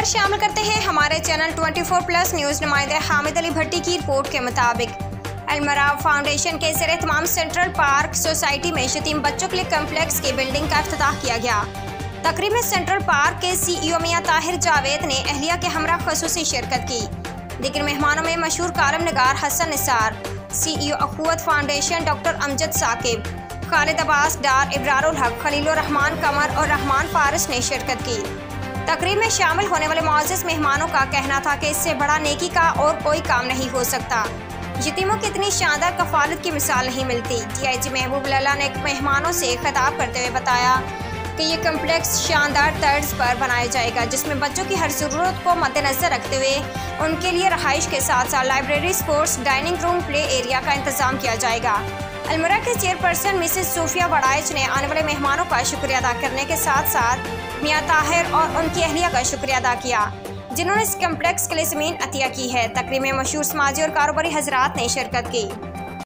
शामिल करते हैं हमारे चैनल 24+ न्यूज़ नुमाइंदे हामिद अली भट्टी की रिपोर्ट के मुताबिक अलमराब फाउंडेशन के ज़रिए तमाम सेंट्रल पार्क सोसाइटी में यतीम बच्चों के लिए कम्प्लेक्स की बिल्डिंग का इफ्तिताह किया गया। तकरीब में सेंट्रल पार्क के CEO मियां ताहिर जावेद ने अहलिया के हमरा खसूसी शिरकत की। दीगर मेहमानों में मशहूर कालम निगार Hasan Nisar, CEO अखुवत foundation doctor Amjad Saqib, Khalid Abbas डार, इब्रारुल हक, खलीलुर रहमान कमर और रहमान फारिस ने शिरकत की। तकरीब में शामिल होने वाले मुअज़्ज़ज़ मेहमानों का कहना था कि इससे बड़ा नेकी का और कोई काम नहीं हो सकता। यतीमों की इतनी शानदार कफालत की मिसाल नहीं मिलती। DIG महबूब लल्ला ने मेहमानों से खिताब करते हुए बताया कि ये कम्प्लेक्स शानदार तर्ज पर बनाया जाएगा, जिसमें बच्चों की हर ज़रूरत को मद्देनज़र रखते हुए उनके लिए रहाइश के साथ साथ library, sports, dining room, play area का इंतज़ाम किया जाएगा। अलमरा के चेयरपर्सन मिसेस सूफिया वड़ाइच ने आने वाले मेहमानों का शुक्रिया अदा करने के साथ साथ मियां ताहिर और उनकी अहलिया का शुक्रिया अदा किया, जिन्होंने इस कम्प्लेक्स के लिए ज़मीन अतिया की है। तकरीब में मशहूर समाजी और कारोबारी हजरात ने शिरकत की।